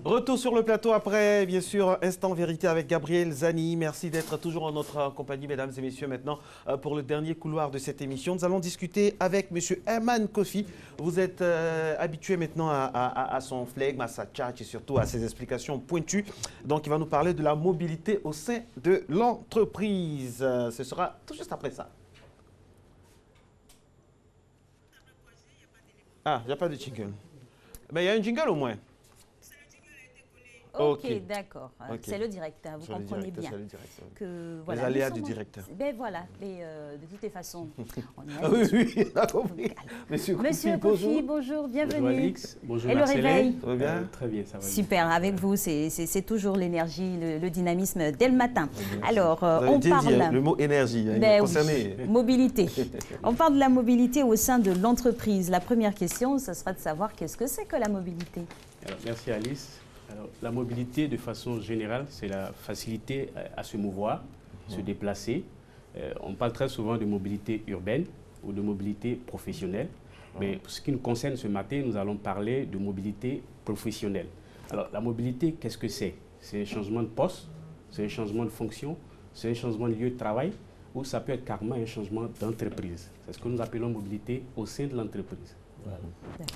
Retour sur le plateau après, bien sûr, Instant Vérité avec Gabriel Zani. Merci d'être toujours en notre compagnie, mesdames et messieurs. Maintenant, pour le dernier couloir de cette émission, nous allons discuter avec M. Herman Kofi. Vous êtes habitué maintenant à son flegme, à sa tchatch et surtout à ses explications pointues. Donc, il va nous parler de la mobilité au sein de l'entreprise. Ce sera tout juste après ça. Ah, il n'y a pas de jingle. Mais il y a un jingle au moins. Ok, d'accord. Okay. C'est le direct, vous comprenez bien. Que, voilà, les aléas du directeur. Ben voilà, mais de toutes les façons, on est oui, on a compris. Monsieur Kofi, bonjour, bienvenue. Bonjour Alix, bonjour Et Marcelin. Le réveil Ça va bien? Très bien, ça va bien. Super, avec vous, c'est toujours l'énergie, le dynamisme dès le matin. Alors, on parle... le mot énergie, ben concerné. Oui, mobilité. On parle de la mobilité au sein de l'entreprise. La première question, ce sera de savoir qu'est-ce que c'est que la mobilité. Alors, merci Alice. Alors, la mobilité, de façon générale, c'est la facilité à se mouvoir, se déplacer. On parle très souvent de mobilité urbaine ou de mobilité professionnelle. Mais pour ce qui nous concerne ce matin, nous allons parler de mobilité professionnelle. Alors, la mobilité, qu'est-ce que c'est? C'est un changement de poste, c'est un changement de fonction, c'est un changement de lieu de travail, ou ça peut être carrément un changement d'entreprise. C'est ce que nous appelons mobilité au sein de l'entreprise. Voilà.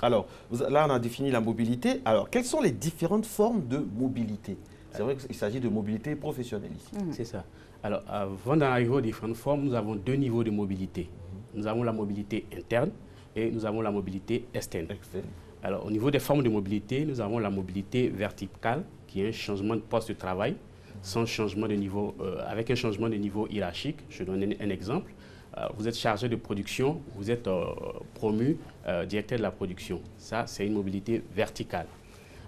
Alors, là, on a défini la mobilité. Alors, quelles sont les différentes formes de mobilité? C'est vrai qu'il s'agit de mobilité professionnelle ici. C'est ça. Alors, avant d'en arriver aux différentes formes, nous avons deux niveaux de mobilité. Nous avons la mobilité interne et nous avons la mobilité externe. Alors, au niveau des formes de mobilité, nous avons la mobilité verticale, qui est un changement de poste de travail, sans changement de niveau, avec un changement de niveau hiérarchique. Je donne un exemple. Vous êtes chargé de production, vous êtes promu directeur de la production. Ça, c'est une mobilité verticale.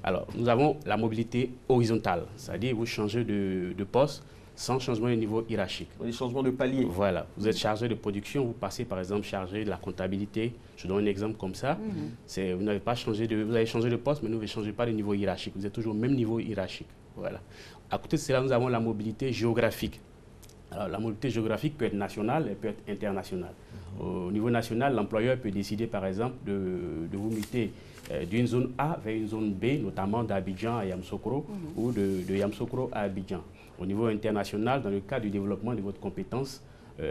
Alors, nous avons la mobilité horizontale, c'est-à-dire vous changez de poste sans changement de niveau hiérarchique. Les changements de palier. Voilà. Vous êtes chargé de production, vous passez par exemple chargé de la comptabilité. Je donne un exemple comme ça. Vous n'avez pas changé vous avez changé de poste, mais vous ne changez pas de niveau hiérarchique. Vous êtes toujours au même niveau hiérarchique. Voilà. À côté de cela, nous avons la mobilité géographique. Alors, la mobilité géographique peut être nationale, elle peut être internationale. Au niveau national, l'employeur peut décider, par exemple, de vous muter d'une zone A vers une zone B, notamment d'Abidjan à Yamoussoukro ou de Yamoussoukro à Abidjan. Au niveau international, dans le cadre du développement de votre compétence,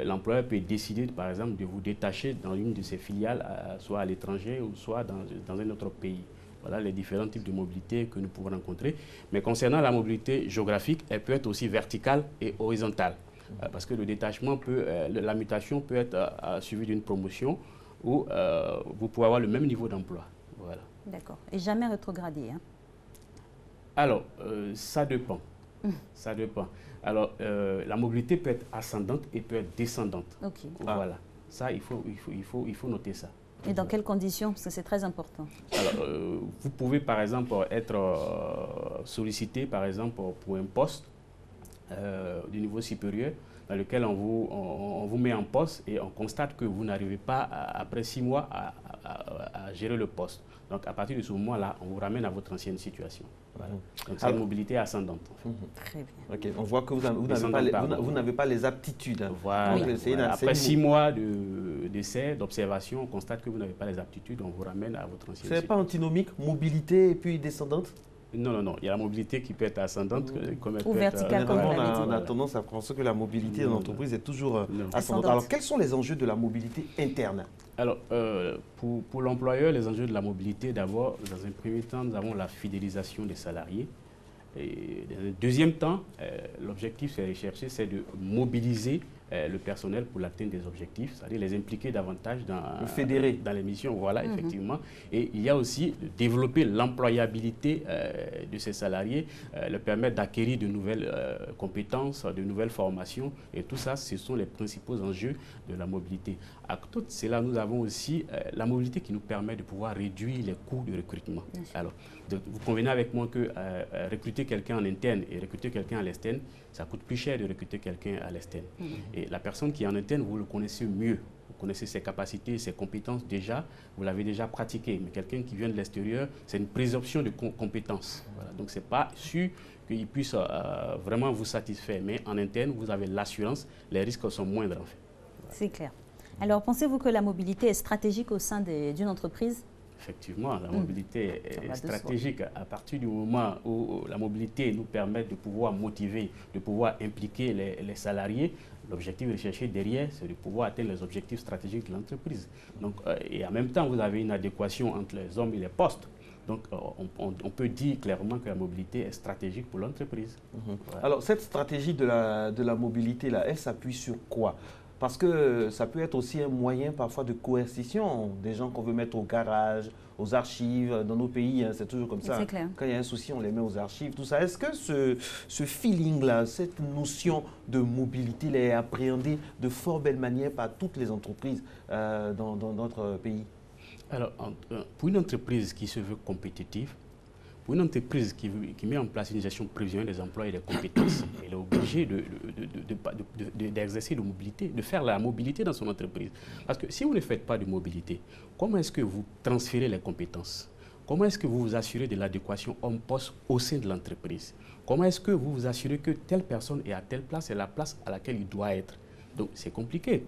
l'employeur peut décider, par exemple, de vous détacher dans une de ses filiales, soit à l'étranger ou soit dans un autre pays. Voilà les différents types de mobilité que nous pouvons rencontrer. Mais concernant la mobilité géographique, elle peut être aussi verticale et horizontale. Parce que le détachement la mutation peut être suivie d'une promotion où vous pouvez avoir le même niveau d'emploi. Voilà. D'accord. Et jamais rétrogradé, hein? Alors, ça dépend. Ça dépend. Alors, la mobilité peut être ascendante et peut être descendante. Ok. Voilà. Ça, il faut noter ça. Et dans quelles conditions? Parce que c'est très important. Alors, vous pouvez, par exemple, être sollicité, par exemple, pour un poste du niveau supérieur dans lequel on vous met en poste et on constate que vous n'arrivez pas, après 6 mois, à gérer le poste. Donc, à partir de ce moment-là, on vous ramène à votre ancienne situation. Voilà. Donc, c'est une mobilité ascendante. Très bien. Okay. On voit que vous n'avez pas les aptitudes. Voilà. Oui. Après 6 mois d'essai, d'observation, on constate que vous n'avez pas les aptitudes, on vous ramène à votre ancienne situation. Ce n'est pas antinomique, mobilité et puis descendante? Non, non, non. Il y a la mobilité qui peut être ascendante comme elle ou peut verticale, comme on a tendance à penser que la mobilité dans l'entreprise est toujours ascendante. Alors, quels sont les enjeux de la mobilité interne? Alors, pour l'employeur, les enjeux de la mobilité, d'abord, dans un premier temps, nous avons la fidélisation des salariés. Et dans un deuxième temps, l'objectif, c'est de mobiliser le personnel pour l'atteinte des objectifs, c'est-à-dire les impliquer davantage dans les missions. Voilà, effectivement. Et il y a aussi de développer l'employabilité de ces salariés, leur permettre d'acquérir de nouvelles compétences, de nouvelles formations. Et tout ça, ce sont les principaux enjeux de la mobilité. À côté de cela, nous avons aussi la mobilité qui nous permet de pouvoir réduire les coûts de recrutement. Alors, vous convenez avec moi que recruter quelqu'un en interne et recruter quelqu'un à l'externe, ça coûte plus cher de recruter quelqu'un à l'externe. Et la personne qui est en interne, vous le connaissez mieux. Vous connaissez ses capacités, ses compétences déjà, vous l'avez déjà pratiqué. Mais quelqu'un qui vient de l'extérieur, c'est une présomption de compétences. Voilà. Donc, ce n'est pas sûr qu'il puisse vraiment vous satisfaire. Mais en interne, vous avez l'assurance, les risques sont moindres en fait. Voilà. C'est clair. Alors, pensez-vous que la mobilité est stratégique au sein d'une entreprise? Effectivement, la mobilité est stratégique. À partir du moment où la mobilité nous permet de pouvoir motiver, de pouvoir impliquer les salariés, l'objectif recherché derrière, c'est de pouvoir atteindre les objectifs stratégiques de l'entreprise. Donc, et en même temps, vous avez une adéquation entre les hommes et les postes. Donc, on peut dire clairement que la mobilité est stratégique pour l'entreprise. Voilà. Alors, cette stratégie de la mobilité, là, elle s'appuie sur quoi? Parce que ça peut être aussi un moyen parfois de coercition des gens qu'on veut mettre au garage, aux archives. Dans nos pays, hein, c'est toujours comme ça. C'est clair. Quand il y a un souci, on les met aux archives, tout ça. Est-ce que ce feeling-là, cette notion de mobilité, elle est appréhendée de fort belle manière par toutes les entreprises dans notre pays? Alors, pour une entreprise qui se veut compétitive, pour une entreprise qui met en place une gestion prévisionnelle des emplois et des compétences, elle est obligée d'exercer de mobilité, de faire la mobilité dans son entreprise. Parce que si vous ne faites pas de mobilité, comment est-ce que vous transférez les compétences? Comment est-ce que vous vous assurez de l'adéquation homme-poste au sein de l'entreprise? Comment est-ce que vous vous assurez que telle personne est à telle place et la place à laquelle il doit être? Donc, c'est compliqué.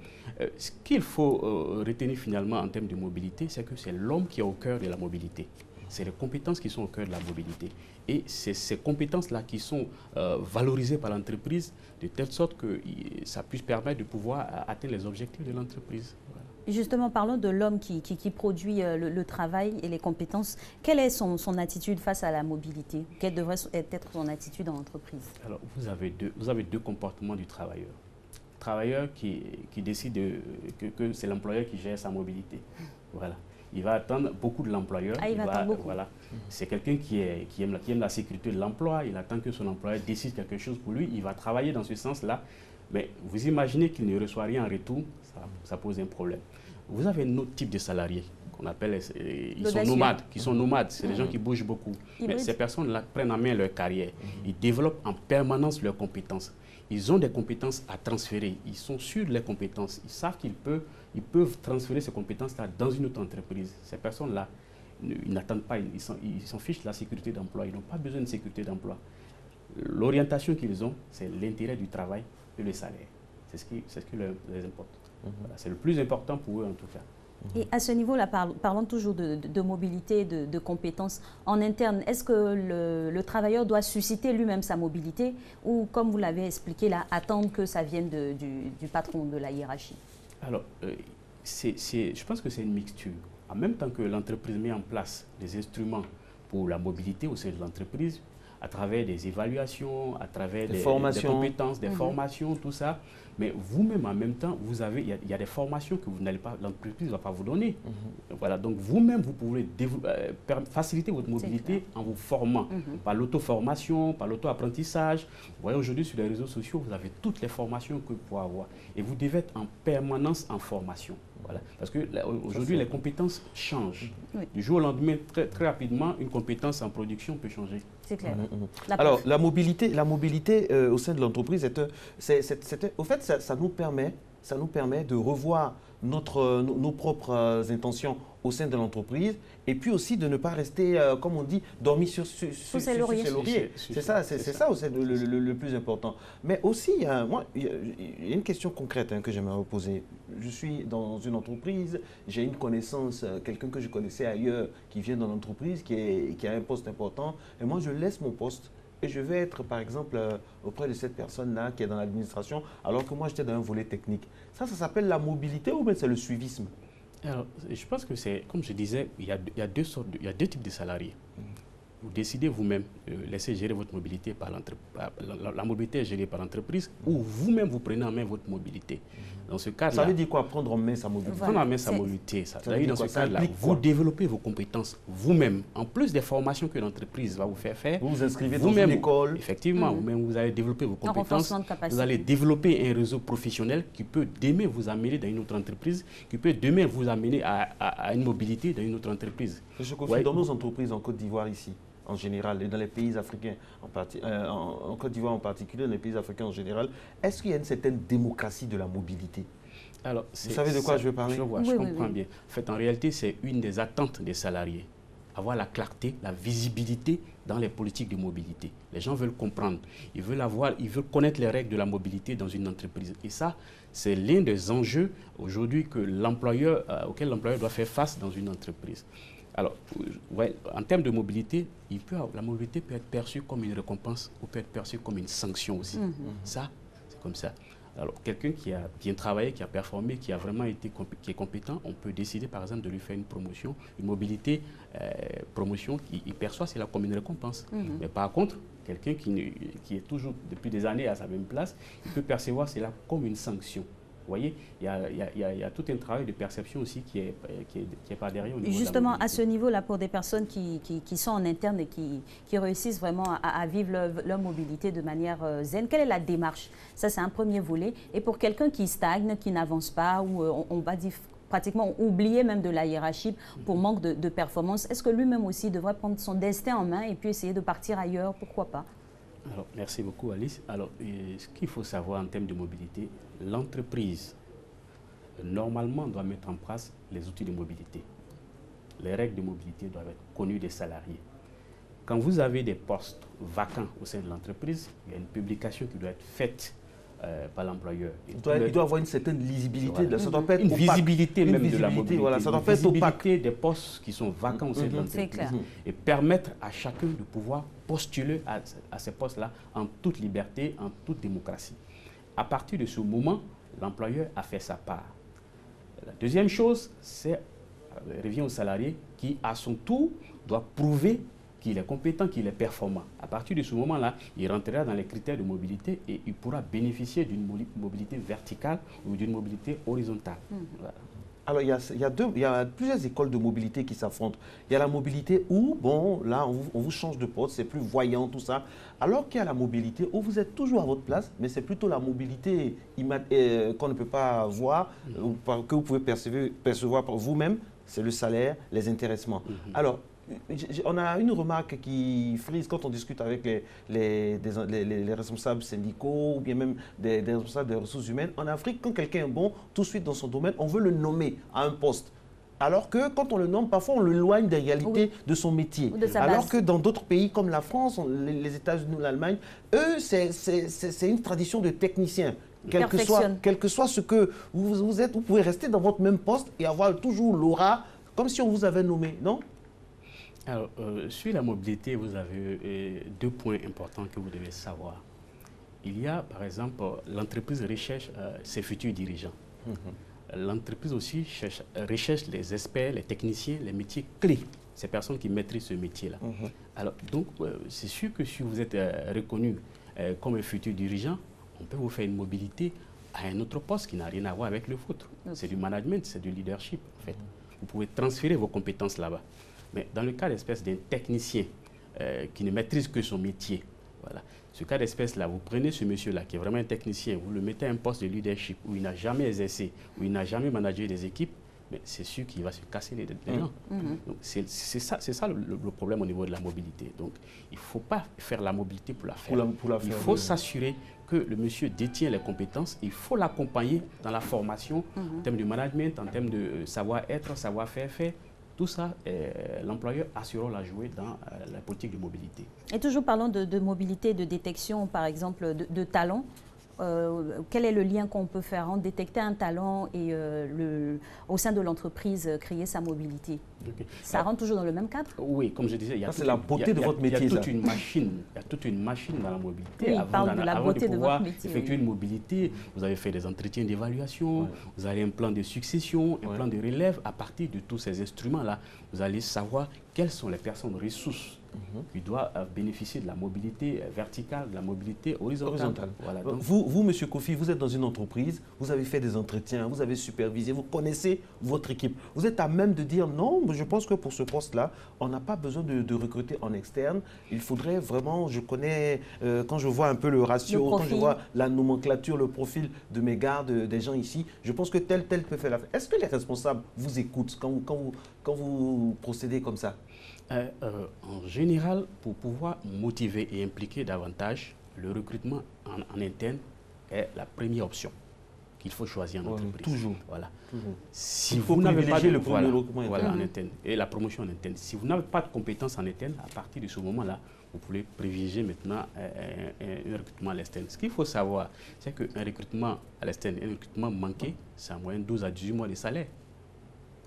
Ce qu'il faut retenir finalement en termes de mobilité, c'est que c'est l'homme qui est au cœur de la mobilité. C'est les compétences qui sont au cœur de la mobilité. Et c'est ces compétences-là qui sont valorisées par l'entreprise de telle sorte que ça puisse permettre de pouvoir atteindre les objectifs de l'entreprise. Voilà. Justement, parlons de l'homme qui produit le travail et les compétences. Quelle est son attitude face à la mobilité? Quelle devrait être son attitude en entreprise? Alors, vous avez deux comportements du travailleur. Le travailleur qui décide que c'est l'employeur qui gère sa mobilité. Voilà. Il va attendre beaucoup de l'employeur. Ah, il va attendre beaucoup. Voilà. C'est quelqu'un qui aime la sécurité de l'emploi. Il attend que son employeur décide quelque chose pour lui. Il va travailler dans ce sens-là. Mais vous imaginez qu'il ne reçoit rien en retour, ça pose un problème. Vous avez un autre type de salariés qu'on appelle, ils sont nomades. C'est des gens qui bougent beaucoup. Mais ces personnes-là prennent en main leur carrière. Ils développent en permanence leurs compétences. Ils ont des compétences à transférer. Ils sont sûrs de leurs compétences. Ils savent qu'ils peuvent transférer ces compétences-là dans une autre entreprise. Ces personnes-là, ils n'attendent pas, ils s'en fichent de la sécurité d'emploi. Ils n'ont pas besoin de sécurité d'emploi. L'orientation qu'ils ont, c'est l'intérêt du travail et le salaire. C'est ce qui les importe. Voilà, c'est le plus important pour eux en tout cas. Et à ce niveau-là, parlons toujours de mobilité, de compétences en interne. Est-ce que le travailleur doit susciter lui-même sa mobilité ou, comme vous l'avez expliqué là, attendre que ça vienne du patron, de la hiérarchie? Alors, je pense que c'est une mixture. En même temps que l'entreprise met en place des instruments pour la mobilité au sein de l'entreprise, à travers des évaluations, à travers des compétences, des formations, tout ça. Mais vous-même, en même temps, il y a des formations que vous n'allez pas, l'entreprise ne va pas vous donner. Voilà, donc vous-même, vous pouvez faciliter votre mobilité en vous formant par l'auto-formation, par l'auto-apprentissage. Vous voyez, aujourd'hui, sur les réseaux sociaux, vous avez toutes les formations que vous pouvez avoir. Et vous devez être en permanence en formation. Voilà. Parce qu'aujourd'hui, les compétences changent. Du jour au lendemain, très rapidement, une compétence en production peut changer. C'est clair. Alors, la mobilité au sein de l'entreprise, au fait, ça nous permet de revoir nos propres intentions au sein de l'entreprise et puis aussi de ne pas rester, comme on dit, dormir sur ses lauriers. C'est ça aussi le plus important. Mais aussi, il y a une question concrète que j'aimerais vous poser. Je suis dans une entreprise, j'ai une connaissance, quelqu'un que je connaissais ailleurs qui vient dans l'entreprise, qui a un poste important, et moi je laisse mon poste. Et je vais être, par exemple, auprès de cette personne-là qui est dans l'administration, alors que moi, j'étais dans un volet technique. Ça s'appelle la mobilité ou bien c'est le suivisme? Alors, je pense que c'est, comme je disais, il y a deux types de salariés. Vous décidez vous-même de laisser gérer votre mobilité par l'entreprise. La mobilité est gérée par l'entreprise ou vous-même vous prenez en main votre mobilité. Dans ce cas-là, ça veut dire quoi, prendre en main sa mobilité? Prendre en main sa mobilité, ça veut dire dans ce cas-là, vous développez vos compétences vous-même. En plus des formations que l'entreprise va vous faire faire, vous vous inscrivez dans une école. Effectivement, vous-même vous allez développer vos compétences. Vous allez développer un réseau professionnel qui peut demain vous amener dans une autre entreprise, qui peut demain vous amener à une mobilité dans une autre entreprise. Je confie dans nos entreprises en Côte d'Ivoire ici, en général, et dans les pays africains, en Côte d'Ivoire en particulier, dans les pays africains en général, est-ce qu'il y a une certaine démocratie de la mobilité? Alors, vous savez de quoi je veux parler? Je comprends bien. En fait, en réalité, c'est une des attentes des salariés. avoir la clarté, la visibilité dans les politiques de mobilité. Les gens veulent comprendre, ils veulent connaître les règles de la mobilité dans une entreprise. Et ça, c'est l'un des enjeux aujourd'hui auquel l'employeur doit faire face dans une entreprise. Alors, ouais, en termes de mobilité, la mobilité peut être perçue comme une récompense ou peut être perçue comme une sanction aussi. Ça, c'est comme ça. Alors, quelqu'un qui a bien travaillé, qui a performé, qui a vraiment qui est compétent, on peut décider, par exemple, de lui faire une promotion, une mobilité, promotion, il perçoit cela comme une récompense. Mais par contre, quelqu'un qui est toujours depuis des années à sa même place, il peut percevoir cela comme une sanction. Vous voyez, il y a tout un travail de perception aussi qui est par derrière. Justement, à ce niveau-là, pour des personnes qui sont en interne et qui réussissent vraiment à vivre leur mobilité de manière zen, quelle est la démarche? Ça, c'est un premier volet. Et pour quelqu'un qui stagne, qui n'avance pas, ou on va dire pratiquement oublier même de la hiérarchie pour manque de performance, est-ce que lui-même aussi devrait prendre son destin en main et puis essayer de partir ailleurs? Pourquoi pas? Alors, merci beaucoup, Alice. Alors, ce qu'il faut savoir en termes de mobilité, l'entreprise, normalement, doit mettre en place les outils de mobilité. Les règles de mobilité doivent être connues des salariés. Quand vous avez des postes vacants au sein de l'entreprise, il y a une publication qui doit être faite par l'employeur. Il doit avoir une certaine lisibilité. Voilà. Ça doit pas être une opaque. visibilité même de la mobilité. Voilà, ça doit une pas être opaque. visibilité des postes qui sont vacants au sein de l'entreprise. Et permettre à chacun de pouvoir postuler à ces postes-là en toute liberté, en toute démocratie. À partir de ce moment, l'employeur a fait sa part. La deuxième chose, revient au salarié qui, à son tour, doit prouver qu'il est compétent, qu'il est performant. À partir de ce moment-là, il rentrera dans les critères de mobilité et il pourra bénéficier d'une mobilité verticale ou d'une mobilité horizontale. Voilà. Alors, il y a plusieurs écoles de mobilité qui s'affrontent. Il y a la mobilité où, bon, là, on vous change de poste, c'est plus voyant, tout ça. Alors qu'il y a la mobilité où vous êtes toujours à votre place, mais c'est plutôt la mobilité qu'on ne peut pas voir, que vous pouvez percevoir par vous-même, c'est le salaire, les intéressements. Alors, on a une remarque qui frise quand on discute avec les responsables syndicaux ou bien même des responsables des ressources humaines. En Afrique, quand quelqu'un est bon, tout de suite dans son domaine, on veut le nommer à un poste. Alors que quand on le nomme, parfois on l'éloigne des réalités de son métier. Alors que dans d'autres pays comme la France, les États-Unis ou l'Allemagne, eux, c'est une tradition de technicien. Quel que soit ce que vous êtes, vous pouvez rester dans votre même poste et avoir toujours l'aura comme si on vous avait nommé, non? Alors, sur la mobilité, vous avez deux points importants que vous devez savoir. Il y a, par exemple, l'entreprise recherche ses futurs dirigeants. L'entreprise aussi recherche les experts, les techniciens, les métiers clés, ces personnes qui maîtrisent ce métier-là. Alors, donc, c'est sûr que si vous êtes reconnu comme un futur dirigeant, on peut vous faire une mobilité à un autre poste qui n'a rien à voir avec le vôtre. C'est du management, c'est du leadership, en fait. Vous pouvez transférer vos compétences là-bas. Mais dans le cas d'espèce d'un technicien qui ne maîtrise que son métier, voilà. Ce cas d'espèce-là, vous prenez ce monsieur-là qui est vraiment un technicien, vous le mettez à un poste de leadership où il n'a jamais exercé, où il n'a jamais managé des équipes, mais c'est sûr qu'il va se casser les dents. Donc c'est ça le problème au niveau de la mobilité. Donc il ne faut pas faire la mobilité pour la faire. Il faut s'assurer que le monsieur détient les compétences, il faut l'accompagner dans la formation, en termes de management, en termes de savoir-être, savoir-faire. Tout ça, l'employeur a ce rôle à jouer dans la politique de mobilité. Et toujours parlons de mobilité, de détection, par exemple, de talents. Quel est le lien qu'on peut faire entre détecter un talent et au sein de l'entreprise créer sa mobilité? Ça rentre toujours dans le même cadre? Oui, comme je disais, c'est la beauté de votre métier. Il y a toute une machine dans la mobilité. Oui, avant de pouvoir effectuer une mobilité, vous avez fait des entretiens d'évaluation, vous avez un plan de succession, un plan de relève. À partir de tous ces instruments-là, vous allez savoir quelles sont les personnes ressources qui doivent bénéficier de la mobilité verticale, de la mobilité horizontale. Voilà, donc, vous, M. Kofi, vous êtes dans une entreprise, vous avez fait des entretiens, vous avez supervisé, vous connaissez votre équipe. Vous êtes à même de dire non, je pense que pour ce poste-là, on n'a pas besoin de recruter en externe. Il faudrait vraiment, je connais, quand je vois un peu le ratio, quand je vois la nomenclature, le profil de mes gardes, des gens ici, je pense que tel peut faire l'affaire. Est-ce que les responsables vous écoutent quand vous procédez comme ça? En général, pour pouvoir motiver et impliquer davantage, le recrutement en interne est la première option. qu'il faut choisir en entreprise. Toujours. Voilà. Toujours. Si Il faut vous n'avez pas de recrutement en interne et la promotion en interne. Si vous n'avez pas de compétences en interne, à partir de ce moment-là, vous pouvez privilégier maintenant un recrutement à l'externe. Ce qu'il faut savoir, c'est qu'un recrutement à l'externe, un recrutement manqué, c'est en moyenne 12 à 18 mois de salaire.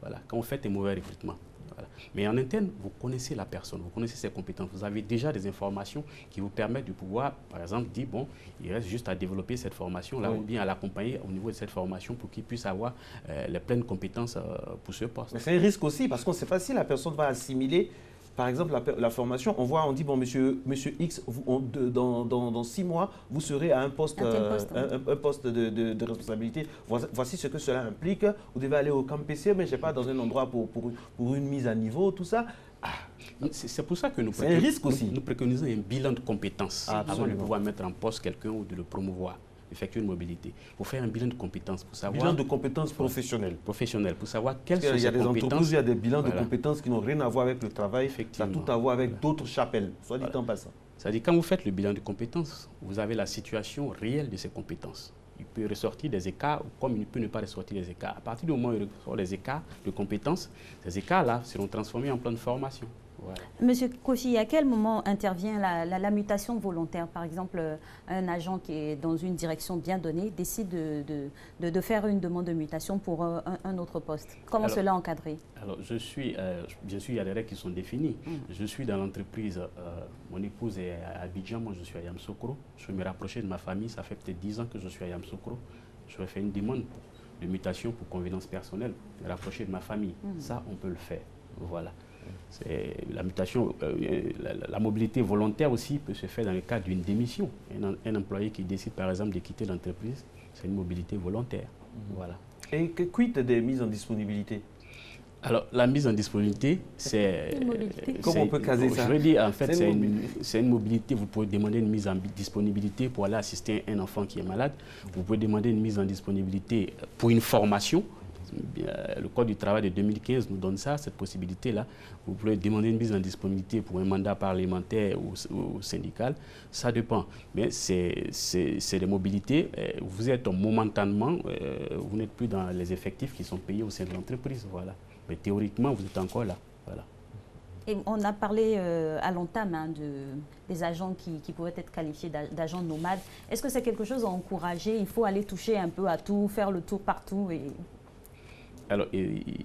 Voilà. Quand vous faites un mauvais recrutement. Voilà. Mais en interne, vous connaissez la personne, vous connaissez ses compétences, vous avez déjà des informations qui vous permettent de pouvoir, par exemple, dire, bon, il reste juste à développer cette formation-là ou bien à l'accompagner au niveau de cette formation pour qu'il puisse avoir les pleines compétences pour ce poste. Mais c'est un risque aussi, parce que c'est facile, la personne va assimiler. Par exemple, la formation, on dit, bon, monsieur X, dans 6 mois, vous serez à un poste, un poste de responsabilité. Voici ce que cela implique. Vous devez aller au camp PC, mais je ne sais pas, dans un endroit pour une mise à niveau, tout ça. C'est pour ça que nous préconisons un bilan de compétences avant de pouvoir mettre en poste quelqu'un ou de le promouvoir. Effectuer une mobilité. Pour faire un bilan de compétences, pour savoir... Bilan de compétences professionnelles. Professionnelles, pour savoir quelles sont ces compétences. Il y a des entreprises, il y a des bilans de compétences qui n'ont rien à voir avec le travail, ça a tout à voir avec d'autres chapelles, soit dit en passant. C'est-à-dire, quand vous faites le bilan de compétences, vous avez la situation réelle de ces compétences. Il peut ressortir des écarts, comme il peut ne pas ressortir des écarts. À partir du moment où il ressort les écarts de compétences, ces écarts-là seront transformés en plan de formation. Voilà. Monsieur Kofi, à quel moment intervient la mutation volontaire? Par exemple, un agent qui est dans une direction bien donnée décide de faire une demande de mutation pour un autre poste. Comment cela encadré? Alors, bien sûr, il y a des règles qui sont définies. Je suis dans l'entreprise, mon épouse est à Abidjan, moi je suis à Yamoussoukro. Je vais me rapprocher de ma famille, ça fait peut-être 10 ans que je suis à Yamoussoukro. Je vais faire une demande de mutation pour convenance personnelle, me rapprocher de ma famille. Ça, on peut le faire. Voilà. La mutation, la mobilité volontaire aussi peut se faire dans le cadre d'une démission. Un employé qui décide par exemple de quitter l'entreprise, c'est une mobilité volontaire. Voilà. Et quid des mises en disponibilité? Alors, la mise en disponibilité, c'est... Comment on peut caser ça? Je veux dire, en fait, c'est une mobilité. Vous pouvez demander une mise en disponibilité pour aller assister un enfant qui est malade. Vous pouvez demander une mise en disponibilité pour une formation. Le Code du travail de 2015 nous donne ça, cette possibilité-là. Vous pouvez demander une mise en disponibilité pour un mandat parlementaire ou syndical. Ça dépend. Mais c'est des mobilités. Vous êtes momentanément, vous n'êtes plus dans les effectifs qui sont payés au sein de l'entreprise. Voilà. Mais théoriquement, vous êtes encore là. Voilà. Et on a parlé à l'entame des agents qui pourraient être qualifiés d'agents nomades. Est-ce que c'est quelque chose à encourager? Il faut aller toucher un peu à tout, faire le tour partout Alors, il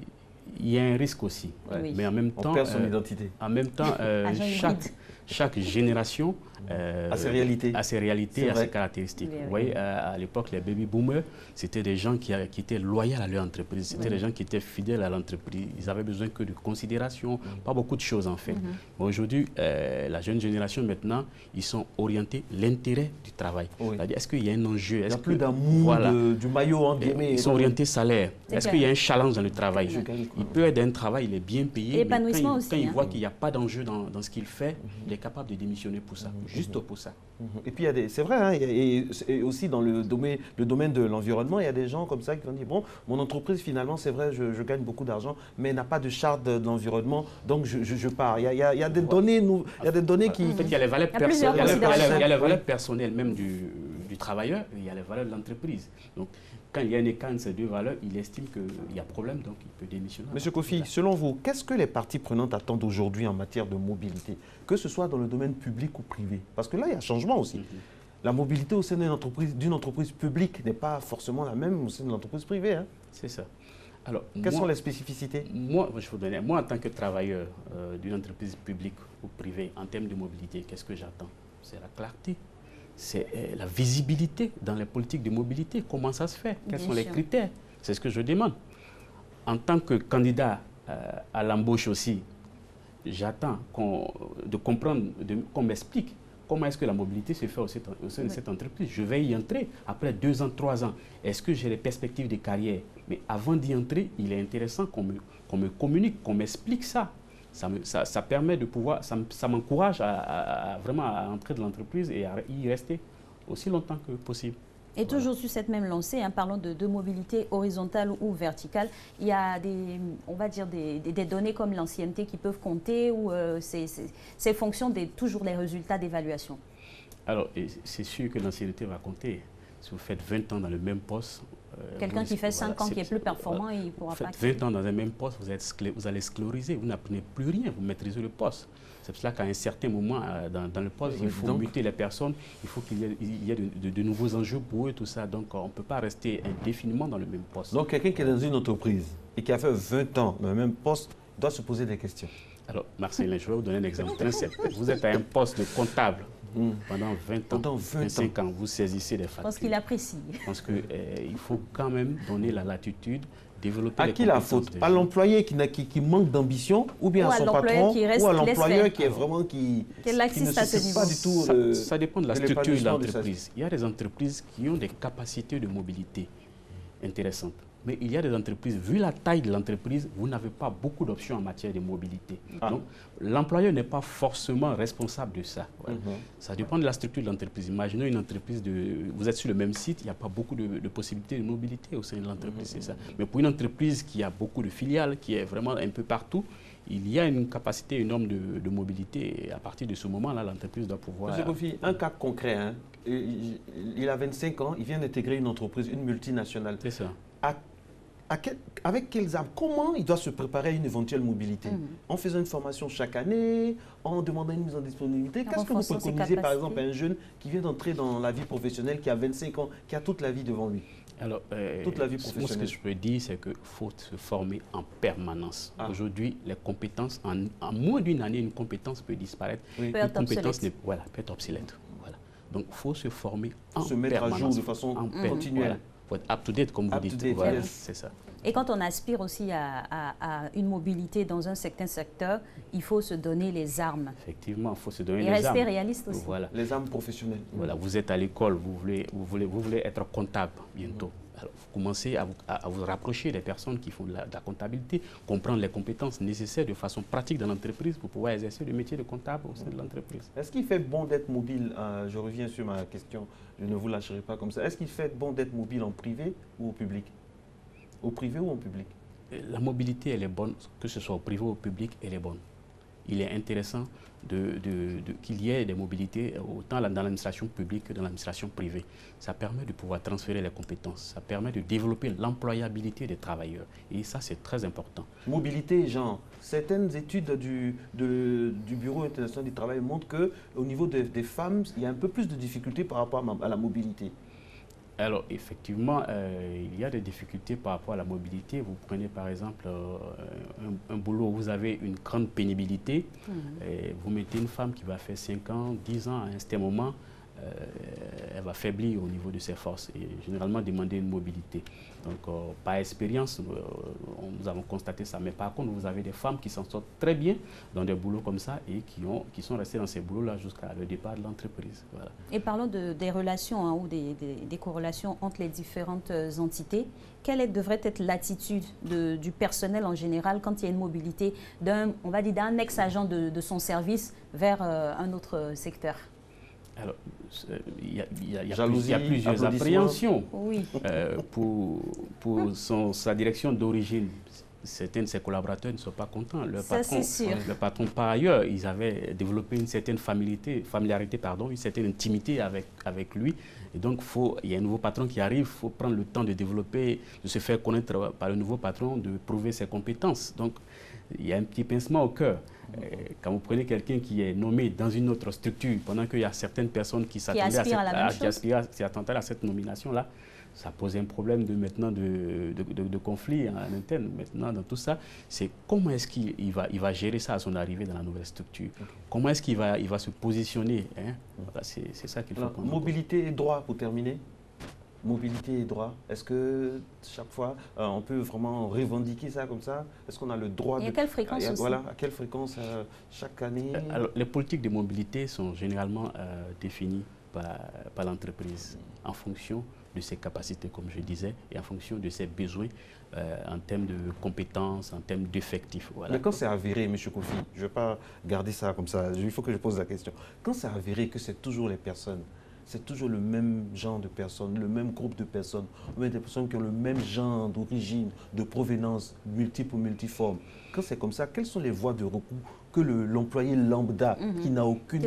y a un risque aussi, oui. Mais en même temps, on perd son identité. En même temps, chaque génération a ses réalités, a ses caractéristiques. Vous voyez, à l'époque, les baby boomers, c'était des gens qui étaient loyaux à leur entreprise, c'était des gens qui étaient fidèles à l'entreprise. Ils avaient besoin que de considération, pas beaucoup de choses en fait. Mais aujourd'hui, la jeune génération maintenant, ils sont orientés l'intérêt du travail. C'est-à-dire, est-ce qu'il y a un enjeu? Il n'y a plus d'amour du maillot en guillemets. Ils sont orientés salaire. Est-ce qu'il y a un challenge dans le travail? Il peut être un travail, il est bien payé, mais quand il voit qu'il n'y a pas d'enjeu dans ce qu'il fait, il est capable de démissionner pour ça, juste pour ça. Et puis, c'est vrai, hein, et aussi dans le domaine de l'environnement, il y a des gens comme ça qui vont dire, bon, mon entreprise, finalement, c'est vrai, je gagne beaucoup d'argent, mais n'a pas de charte de l'environnement, donc je pars. Il y a des données, qui... En fait, il y a les valeurs personnelles même du travailleur, et il y a les valeurs de l'entreprise. Donc, quand il y a un écart entre ces deux valeurs, il estime qu'il y a problème, donc il peut démissionner. Monsieur Kofi, selon vous, qu'est-ce que les parties prenantes attendent aujourd'hui en matière de mobilité, que ce soit dans le domaine public ou privé? Parce que là, il y a changement aussi. La mobilité au sein d'une entreprise publique n'est pas forcément la même au sein de l'entreprise privée. Hein. C'est ça. Alors, quelles sont les spécificités? Moi, en tant que travailleur d'une entreprise publique ou privée, en termes de mobilité, qu'est-ce que j'attends? C'est la clarté. C'est la visibilité dans les politiques de mobilité. Comment ça se fait? Quels sont les critères? C'est ce que je demande. En tant que candidat à l'embauche aussi, j'attends de comprendre, qu'on m'explique comment est-ce que la mobilité se fait au sein de cette entreprise. Je vais y entrer après 2 ans, 3 ans. Est-ce que j'ai des perspectives de carrière? Mais avant d'y entrer, il est intéressant qu'on me communique, qu'on m'explique ça. Ça permet de pouvoir, ça m'encourage vraiment à entrer dans l'entreprise et à y rester aussi longtemps que possible. Et toujours sur cette même lancée, hein, parlons de mobilité horizontale ou verticale, il y a on va dire des données comme l'ancienneté qui peuvent compter ou c'est fonction toujours des résultats d'évaluation? Alors, c'est sûr que l'ancienneté va compter. Si vous faites 20 ans dans le même poste, Quelqu'un qui fait 5 ans, qui est plus performant, il ne pourra pas... Faites 20 ans dans un même poste, vous allez sclériser, vous n'apprenez plus rien, vous maîtrisez le poste. C'est pour cela qu'à un certain moment, dans le poste, il faut muter les personnes, il faut qu'il y ait de nouveaux enjeux pour eux, tout ça. Donc, on ne peut pas rester indéfiniment dans le même poste. Donc, quelqu'un qui est dans une entreprise et qui a fait 20 ans dans le même poste doit se poser des questions. Alors, Marcelin, je vais vous donner un exemple très simple. Vous êtes à un poste de comptable pendant 20 ans, 25 ans, vous saisissez des factures. Je pense qu'il apprécie. Je pense qu'il faut quand même donner la latitude, développer les compétences. À qui la faute? À l'employé qui manque d'ambition, ou bien à son patron, ou à l'employeur qui est vraiment qui ne se pas du tout. Ça dépend de la structure de l'entreprise. Il y a des entreprises qui ont des capacités de mobilité intéressantes. Mais il y a des entreprises, vu la taille de l'entreprise, vous n'avez pas beaucoup d'options en matière de mobilité. Donc, l'employeur n'est pas forcément responsable de ça. Voilà. Ça dépend de la structure de l'entreprise. Imaginez une entreprise, vous êtes sur le même site, il n'y a pas beaucoup de possibilités de mobilité au sein de l'entreprise, c'est ça. Mais pour une entreprise qui a beaucoup de filiales, qui est vraiment un peu partout, il y a une capacité énorme de mobilité. Et à partir de ce moment-là, l'entreprise doit pouvoir... Monsieur Kofi, un cas concret, hein. Il a 25 ans, il vient d'intégrer une entreprise, une multinationale. C'est ça. Avec quelles armes? Comment il doit se préparer à une éventuelle mobilité? En faisant une formation chaque année, en demandant une mise en disponibilité? Qu'est-ce que vous préconisez par exemple à un jeune qui vient d'entrer dans la vie professionnelle, qui a 25 ans, qui a toute la vie devant lui? Alors, toute la vie professionnelle. Moi, ce que je peux dire, c'est qu'il faut se former en permanence. Aujourd'hui, les compétences, en moins d'une année, une compétence peut disparaître. Peut être obsolète. Voilà, peut être obsolète. Voilà. Donc, il faut se former en permanence. Se mettre à jour de façon continuelle. Voilà. Il faut être up-to-date, comme vous dites. Voilà, c'est ça. Et quand on aspire aussi à une mobilité dans un certain secteur, il faut se donner les armes. Effectivement, il faut se donner les armes. Et rester armes. Réaliste aussi. Voilà. Les armes professionnelles. Voilà, vous êtes à l'école, vous voulez être comptable bientôt. Alors, vous commencez à vous rapprocher des personnes qui font de la comptabilité, comprendre les compétences nécessaires de façon pratique dans l'entreprise pour pouvoir exercer le métier de comptable au sein de l'entreprise. Est-ce qu'il fait bon d'être mobile? Je reviens sur ma question, je ne vous lâcherai pas comme ça. Est-ce qu'il fait bon d'être mobile en privé ou au public? Au privé ou en public? La mobilité, elle est bonne, que ce soit au privé ou au public, elle est bonne. Il est intéressant qu'il y ait des mobilités autant dans l'administration publique que dans l'administration privée. Ça permet de pouvoir transférer les compétences, ça permet de développer l'employabilité des travailleurs. Et ça, c'est très important. Mobilité, Jean, certaines études du Bureau international du travail montrent qu'au niveau des femmes, il y a un peu plus de difficultés par rapport à la mobilité. Alors, effectivement, il y a des difficultés par rapport à la mobilité. Vous prenez par exemple un boulot où vous avez une grande pénibilité. Et vous mettez une femme qui va faire 5 ans, 10 ans à un certain moment, elle va faiblir au niveau de ses forces et généralement demander une mobilité. Donc, par expérience, nous avons constaté ça. Mais par contre, vous avez des femmes qui s'en sortent très bien dans des boulots comme ça et qui sont restées dans ces boulots-là jusqu'à le départ de l'entreprise. Voilà. Et parlons des relations ou des corrélations entre les différentes entités. Quelle devrait être l'attitude du personnel en général quand il y a une mobilité d'un ex-agent de son service vers un autre secteur? Alors, il y a plusieurs appréhensions. Oui. Pour sa direction d'origine, certains de ses collaborateurs ne sont pas contents. Le patron, par ailleurs, ils avaient développé une certaine familiarité, une certaine intimité avec lui. Et donc, il y a un nouveau patron qui arrive, il faut prendre le temps de développer, de se faire connaître par le nouveau patron, de prouver ses compétences. Donc, il y a un petit pincement au cœur. Quand vous prenez quelqu'un qui est nommé dans une autre structure, pendant qu'il y a certaines personnes qui s'attendaient à cette nomination-là, ça pose un problème de conflit en interne. Maintenant, dans tout ça, c'est comment est-ce qu'il va gérer ça à son arrivée dans la nouvelle structure. Comment est-ce qu'il va se positionner, hein? Voilà, c'est ça qu'il faut comprendre. Mobilité et droit, pour terminer. Mobilité et droit, est-ce que chaque fois, on peut vraiment revendiquer ça comme ça? Est-ce qu'on a le droit de... Et à quelle fréquence aussi? Voilà, à quelle fréquence chaque année? Alors, les politiques de mobilité sont généralement définies par l'entreprise en fonction de ses capacités, comme je disais, et en fonction de ses besoins en termes de compétences, en termes d'effectifs. Voilà. Mais quand c'est avéré, M. Kofi, je ne vais pas garder ça comme ça, il faut que je pose la question. Quand c'est avéré que c'est toujours les personnes, c'est toujours le même genre de personnes, le même groupe de personnes, ou bien des personnes qui ont le même genre d'origine, de provenance, multiple ou multiforme. Quand c'est comme ça, quelles sont les voies de recours que l'employé lambda, qui n'a aucune,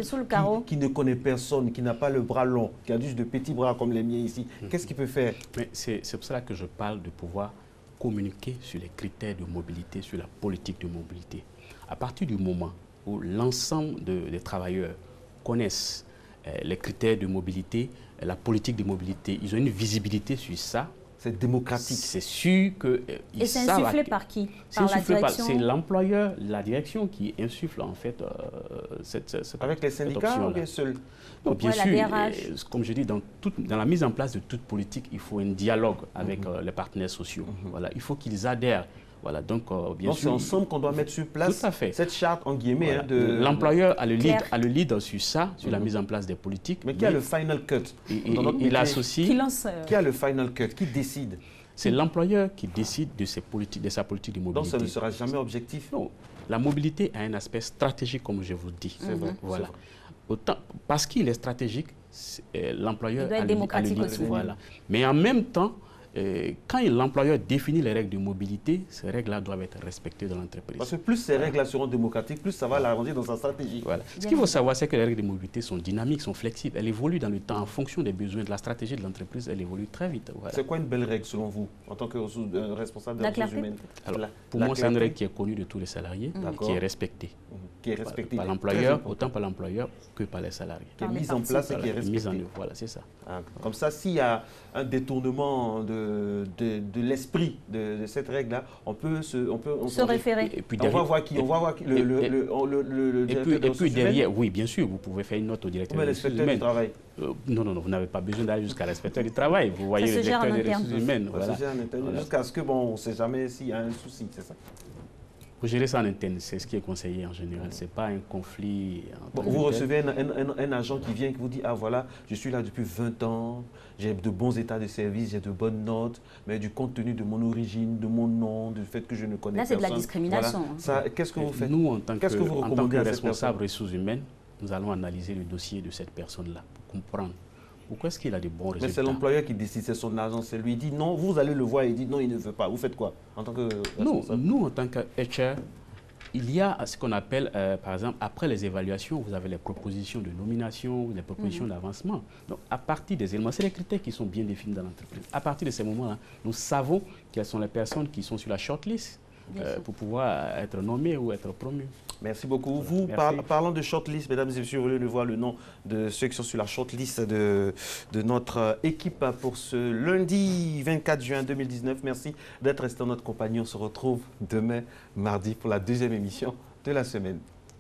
qui ne connaît personne, qui n'a pas le bras long, qui a juste de petits bras comme les miens ici, qu'est-ce qu'il peut faire? Mais c'est pour cela que je parle de pouvoir communiquer sur les critères de mobilité, sur la politique de mobilité. À partir du moment où l'ensemble des travailleurs connaissent les critères de mobilité, la politique de mobilité, ils ont une visibilité sur ça. C'est démocratique. C'est sûr que et c'est insufflé par qui? Par la direction? C'est l'employeur, la direction qui insuffle en fait cette avec les syndicats ou bien seul? Non, bien sûr. Comme je dis, dans la mise en place de toute politique, il faut un dialogue avec les partenaires sociaux. Voilà, il faut qu'ils adhèrent. Voilà, donc, bien sûr, c'est ensemble qu'on doit mettre sur place cette charte, en guillemets. Voilà. L'employeur a le lead sur ça, sur la mise en place des politiques. Mais qui a le final cut? Il associe. Qui a le final cut? Qui décide? C'est l'employeur qui décide de sa politique de mobilité. Donc ça ne sera jamais objectif? Non. La mobilité a un aspect stratégique, comme je vous dis. C'est vrai. Voilà. Autant, parce qu'il est stratégique, l'employeur doit être démocratique aussi. Voilà. Mais en même temps, quand l'employeur définit les règles de mobilité, ces règles-là doivent être respectées dans l'entreprise. Parce que plus ces règles-là seront démocratiques, plus ça va l'arranger dans sa stratégie. Voilà. Ce qu'il faut savoir, c'est que les règles de mobilité sont dynamiques, sont flexibles. Elles évoluent dans le temps en fonction des besoins de la stratégie de l'entreprise. Elles évoluent très vite. Voilà. C'est quoi une belle règle selon vous, en tant que responsable des ressources humaines? Alors, pour moi, c'est une règle qui est connue de tous les salariés, qui est respectée. Qui est respectée par l'employeur, autant par l'employeur que par les salariés. Qui est mise en place et qui est respectée. Mise en œuvre, voilà, c'est ça. Comme ça, s'il y a un détournement de l'esprit de cette règle-là, on peut se référer. Et puis derrière, on va voir qui le directeur des ressources derrière, oui, bien sûr, vous pouvez faire une note au directeur des ressources humaines. Non, vous n'avez pas besoin d'aller jusqu'à l'inspecteur du travail. Vous voyez le directeur des ressources humaines. Voilà. Jusqu'à ce que, on ne sait jamais s'il y a un souci, c'est ça? Vous gérez ça en interne, c'est ce qui est conseillé en général. Ce n'est pas un conflit. Vous recevez un agent qui vient et qui vous dit « Ah voilà, je suis là depuis 20 ans, j'ai de bons états de service, j'ai de bonnes notes, mais du compte tenu de mon origine, de mon nom, du fait que je ne connais personne. » Là, c'est de la discrimination. Voilà. Qu'est-ce que vous faites? Nous, en tant que responsable ressources humaines, nous allons analyser le dossier de cette personne-là pour comprendre pourquoi est-ce qu'il a de bons résultats. Mais c'est l'employeur qui décide, c'est son agent, c'est lui. Il dit non, vous allez le voir, il dit non, il ne veut pas. Vous faites quoi en tant que responsable? Nous, en tant que HR, il y a ce qu'on appelle, par exemple, après les évaluations, vous avez les propositions de nomination, les propositions d'avancement. Donc, à partir des éléments, c'est les critères qui sont bien définis dans l'entreprise. À partir de ces moments-là, nous savons quelles sont les personnes qui sont sur la shortlist pour pouvoir être nommées ou être promues. Merci beaucoup. Vous, parlant de shortlist, mesdames et messieurs, vous voulez le voir le nom de ceux qui sont sur la shortlist de notre équipe pour ce lundi 24 juin 2019. Merci d'être resté en notre compagnie. On se retrouve demain, mardi, pour la deuxième émission de la semaine.